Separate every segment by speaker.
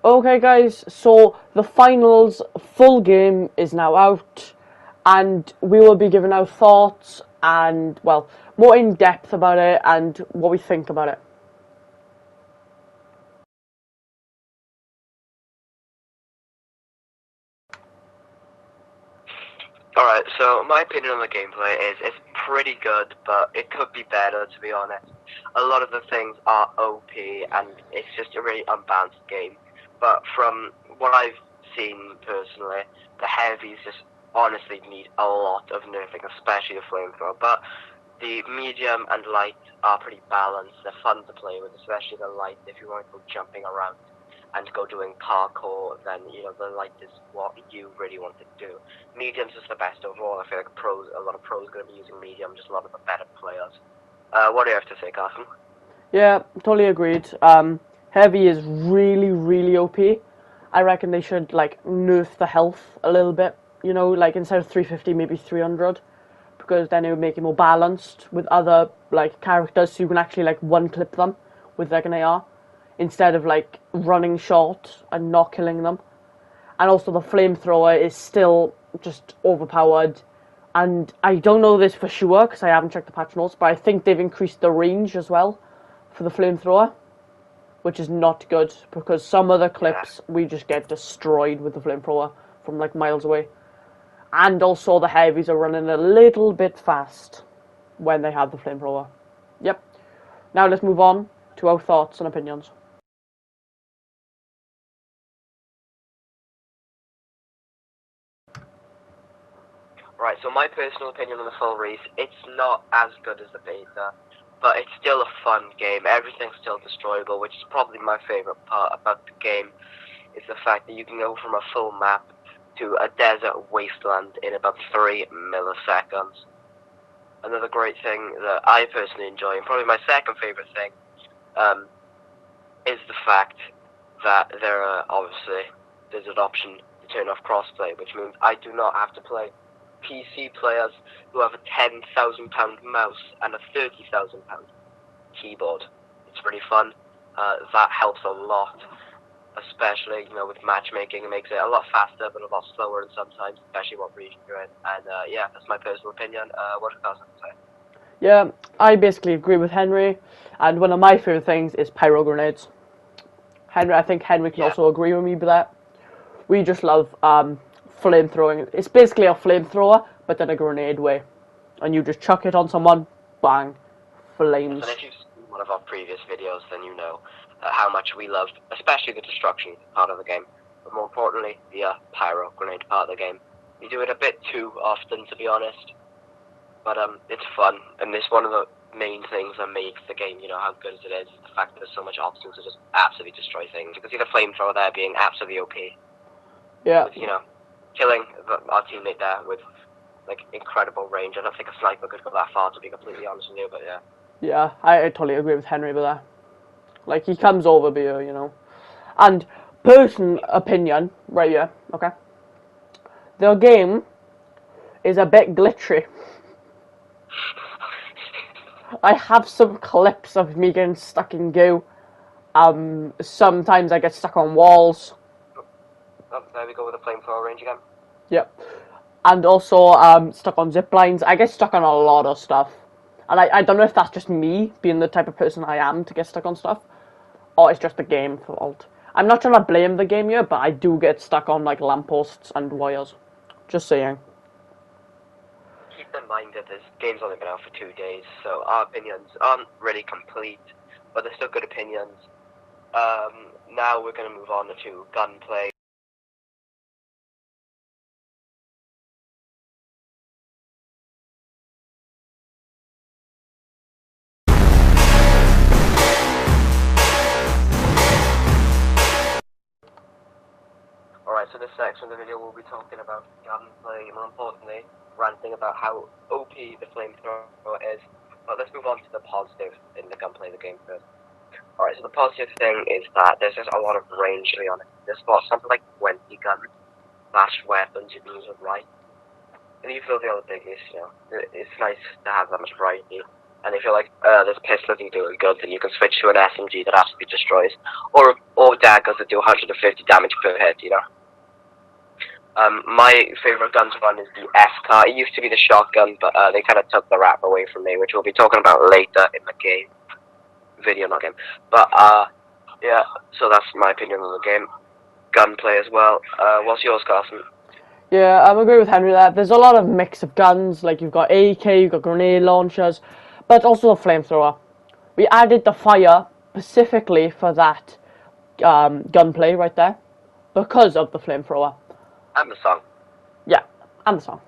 Speaker 1: Okay, guys, so the finals full game is now out, and we will be giving our thoughts and, well, more in depth about it and what we think about it.
Speaker 2: Alright, so my opinion on the gameplay is it's pretty good, but it could be better, to be honest. A lot of the things are OP, and it's just a really unbalanced game. But from what I've seen personally, the heavies just honestly need a lot of nerfing, especially the flamethrower. But the medium and light are pretty balanced. They're fun to play with, especially the light if you want to go jumping around and go doing parkour, then the light is what you really want to do. Medium's just the best overall. I feel like a lot of pros are going to be using medium, just a lot of the better players. What do you have to say, Carson?
Speaker 1: Yeah, totally agreed. Heavy is really, really OP. I reckon they should, like, nerf the health a little bit. Like, instead of 350, maybe 300. Because then it would make it more balanced with other, like, characters, so you can actually, like, one-clip them with, like, an AR. Instead of, like, running short and not killing them. And also the flamethrower is still just overpowered. And I don't know this for sure because I haven't checked the patch notes, but I think they've increased the range as well for the flamethrower, which is not good because some other clips we just get destroyed with the flamethrower from like miles away. And also the heavies are running a little bit fast when they have the flamethrower. Yep. Now let's move on to our thoughts and opinions.
Speaker 2: Right, so my personal opinion on the full release, it's not as good as the beta, but it's still a fun game. Everything's still destroyable, which is probably my favorite part about the game, is the fact that you can go from a full map to a desert wasteland in about 3 milliseconds. Another great thing that I personally enjoy, and probably my second favorite thing, is the fact that there's an option to turn off crossplay, which means I do not have to play PC players who have a £10,000 mouse and a £30,000 keyboard. It's pretty fun. That helps a lot, especially with matchmaking. It makes it a lot faster, but a lot slower sometimes, especially what region you're in. And yeah, that's my personal opinion. What does Carson say?
Speaker 1: Yeah, I basically agree with Henry, and one of my favorite things is pyro grenades. I think Henry can also agree with me with that. We just love flamethrowing. It's basically a flamethrower, but in a grenade way. And you just chuck it on someone, bang, flames.
Speaker 2: And if you've seen one of our previous videos, then you know how much we love, especially the destruction part of the game, but more importantly, the pyro grenade part of the game. We do it a bit too often, to be honest, but it's fun, and it's one of the main things that makes the game, how good it is the fact that there's so much options to just absolutely destroy things. You can see the flamethrower there being absolutely OP.
Speaker 1: Yeah.
Speaker 2: With, killing our teammate there with like incredible range. I don't think a sniper could go that far, to be completely honest with you, but yeah.
Speaker 1: Yeah, I totally agree with Henry with that. Like, he comes over here, And personal opinion, right here, okay? The game is a bit glitchy. I have some clips of me getting stuck in goo. Sometimes I get stuck on walls.
Speaker 2: Oh, there we go with the flamethrower range again.
Speaker 1: Yep. And also stuck on zip lines. I get stuck on a lot of stuff. And I don't know if that's just me being the type of person I am to get stuck on stuff, or it's just the game fault. I'm not trying to blame the game here, but I do get stuck on like lampposts and wires. Just saying.
Speaker 2: Keep in mind that this game's only been out for 2 days, so our opinions aren't really complete, but they're still good opinions. Now we're going to move on to gunplay. Alright, so this section of the video we'll be talking about gunplay, more importantly, ranting about how OP the flamethrower is. But let's move on to the positive in the gunplay of the game first. Alright, so the positive thing is that there's just a lot of range, to be honest. There's got something like 20 guns, flash weapons you can use with right. And you feel the other thing is, it's nice to have that much variety. And if you're like, this pistol isn't doing good, then you can switch to an SMG that absolutely destroys, or daggers that do 150 damage per hit. You know. My favorite gun to run is the FK. It used to be the shotgun, but they kind of took the rap away from me, which we'll be talking about later in the game. Video, not game. But, yeah, so that's my opinion on the game. Gunplay as well. What's yours, Carson?
Speaker 1: Yeah, I agree with Henry that there's a lot of mix of guns, like you've got AK, you've got grenade launchers, but also a flamethrower. We added the fire specifically for that gunplay right there, because of the flamethrower.
Speaker 2: And the song.
Speaker 1: Yeah, and the song.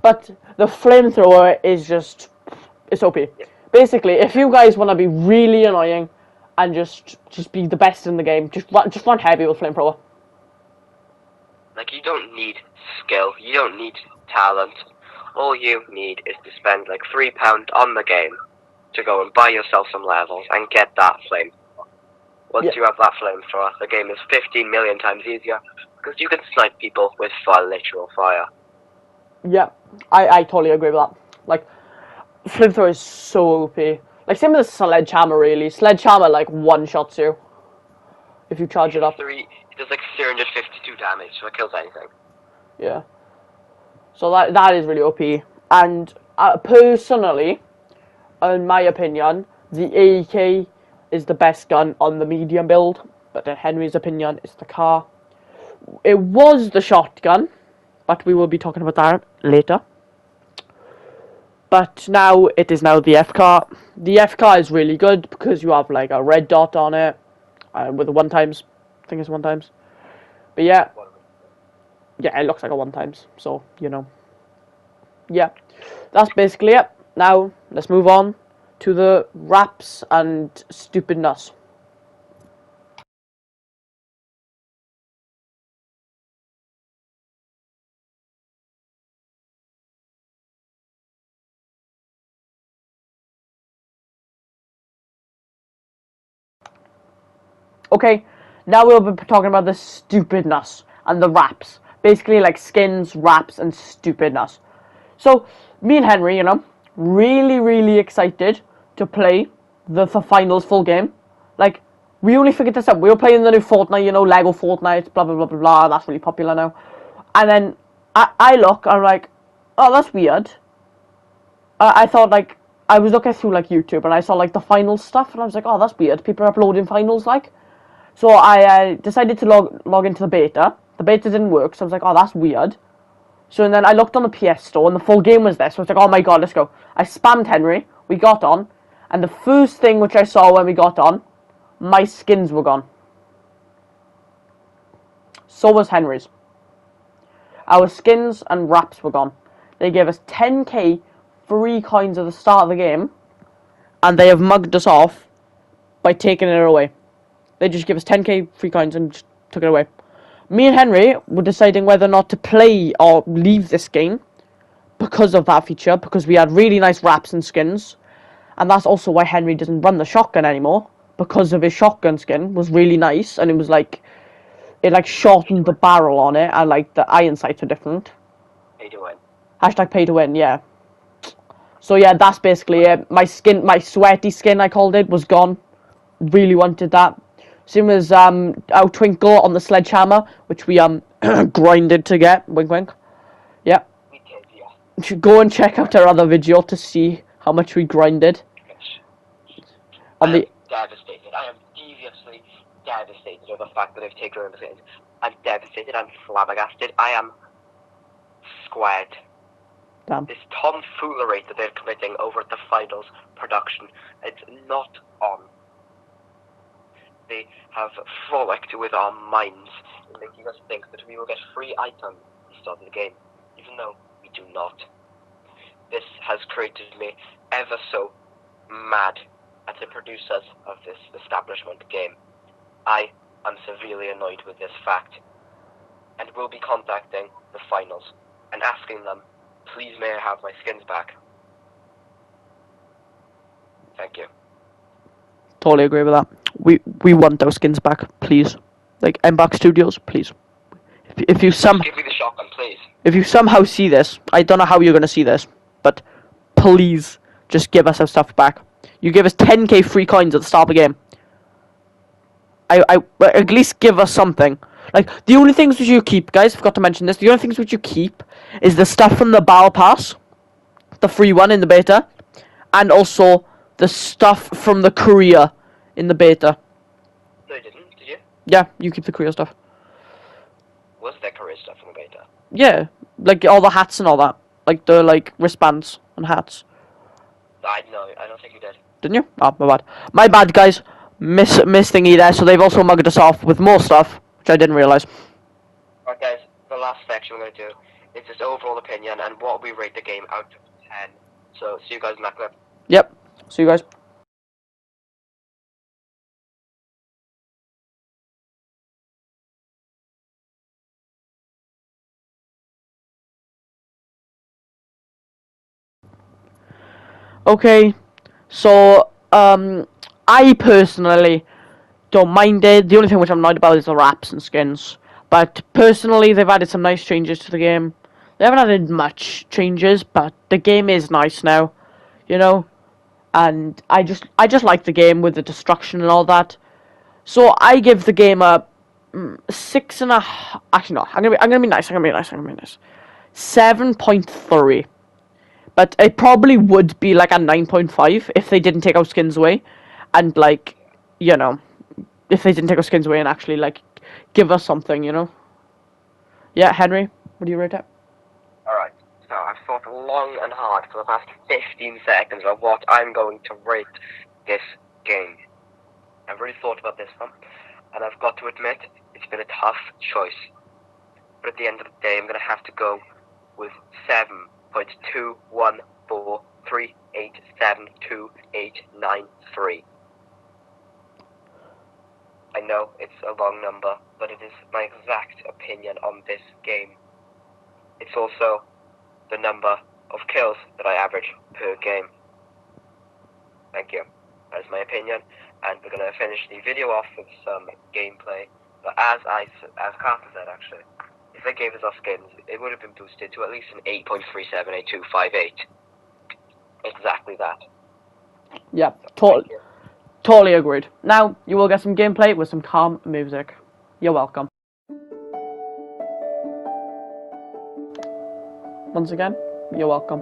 Speaker 1: But the flamethrower is just, it's OP.
Speaker 2: Yeah.
Speaker 1: Basically, if you guys want to be really annoying and just be the best in the game, just run heavy with flamethrower.
Speaker 2: Like, you don't need skill, you don't need talent. All you need is to spend like £3 on the game to go and buy yourself some levels and get that flamethrower. Once you have that flamethrower, the game is 15 million times easier, because you can snipe people with literal fire.
Speaker 1: Yeah, I totally agree with that. Like, flamethrower is so OP. Like, same with the sledgehammer, really. Sledgehammer, like, one-shots you if you charge it up.
Speaker 2: It does like 352 damage, so it kills anything.
Speaker 1: Yeah. So that is really OP. And personally, in my opinion, the AK is the best gun on the medium build. But in Henry's opinion, it's the car. It was the shotgun, but we will be talking about that later. But now it is now the FK. The FK is really good because you have like a red dot on it with the one times. I think it's one times. But yeah, it looks like a one times. So you know, yeah, that's basically it. Now let's move on to the raps and stupidness. Okay, now we'll be talking about the stupidness and the raps. Basically, like skins, raps, and stupidness. So, me and Henry, you know, really excited to play the finals full game. Like, we only figured this out. We were playing the new Fortnite, you know, Lego Fortnite, blah, blah, blah, blah, blah. That's really popular now. And then I look, I'm like, oh, that's weird. I thought, like, I was looking through, like, YouTube, and I saw, like, the finals stuff, and I was like, oh, that's weird. People are uploading finals, like. So I decided to log into the beta. The beta didn't work, so I was like, oh, that's weird. So and then I looked on the PS Store, and the full game was there, so I was like, oh my god, let's go. I spammed Henry, we got on, and the first thing which I saw when we got on, my skins were gone. So was Henry's. Our skins and wraps were gone. They gave us 10k free coins at the start of the game, and they have mugged us off by taking it away. They just give us 10k free coins and just took it away. Me and Henry were deciding whether or not to play or leave this game because of that feature, because we had really nice wraps and skins. And that's also why Henry doesn't run the shotgun anymore, because of his shotgun skin was really nice, and it was like, it like shortened the barrel on it, and like the iron sights are different.
Speaker 2: Pay to win.
Speaker 1: Hashtag pay to win, yeah. So yeah, that's basically it. My skin, my sweaty skin I called it, was gone. Really wanted that. Same as our Twinkle on the sledgehammer, which we grinded to get. Wink wink. Yeah.
Speaker 2: We did, yeah.
Speaker 1: You should go and check out our other video to see how much we grinded.
Speaker 2: I am devastated. I am deviously devastated over the fact that they've taken over things. I'm devastated. I'm flabbergasted. I am squared.
Speaker 1: Damn.
Speaker 2: This tomfoolery that they're committing over at the finals production, it's not on. They have frolicked with our minds in making us think that we will get free items at the start of the game, even though we do not. This has created me ever so mad at the producers of this establishment game. I am severely annoyed with this fact, and will be contacting the finals and asking them, please may I have my skins back. Thank you.
Speaker 1: Totally agree with that. We want those skins back, please. Like Mbax Studios, please. If you
Speaker 2: give me the shotgun, please.
Speaker 1: If you somehow see this, I don't know how you're gonna see this, but please just give us our stuff back. You give us 10k free coins at the start of the game. At least give us something. Like, the only things which you keep, guys, forgot to mention this, the only things which you keep is the stuff from the Battle Pass, the free one in the beta, and also the stuff from the courier in the beta.
Speaker 2: No, you didn't, did you?
Speaker 1: Yeah, you keep the courier stuff.
Speaker 2: Was there career stuff in the beta?
Speaker 1: Yeah, like all the hats and all that. Like the wristbands and hats.
Speaker 2: I don't think you did.
Speaker 1: Didn't you? Oh, my bad. My bad, guys. Miss thingy there. So they've also mugged us off with more stuff, which I didn't realise.
Speaker 2: Alright guys, the last section we're going to do is just overall opinion and what we rate the game out of 10. So, see you guys in that clip.
Speaker 1: Yep. See you guys. Okay, so I personally don't mind it. The only thing which I'm annoyed about is the wraps and skins. But personally, they've added some nice changes to the game. They haven't added much changes, but the game is nice now, you know. And I just like the game with the destruction and all that. So I give the game a 6.5. Actually, no. I'm gonna be nice. 7.3. But it probably would be like a 9.5 if they didn't take our skins away. And, like, you know, if they didn't take our skins away and actually, like, give us something, you know? Yeah, Henry, what do you rate it?
Speaker 2: Alright, so I've thought long and hard for the past 15 seconds of what I'm going to rate this game. I've really thought about this one, and I've got to admit, it's been a tough choice. But at the end of the day, I'm going to have to go with 7.21438728893. I know it's a long number, but it is my exact opinion on this game. It's also the number of kills that I average per game. Thank you. That is my opinion, and we're going to finish the video off with some gameplay. But as Carter said, actually, if they gave us our skins, it would have been boosted to at least an 8.378258. Exactly that.
Speaker 1: Yeah, totally agreed. Now, you will get some gameplay with some calm music. You're welcome. Once again, you're welcome.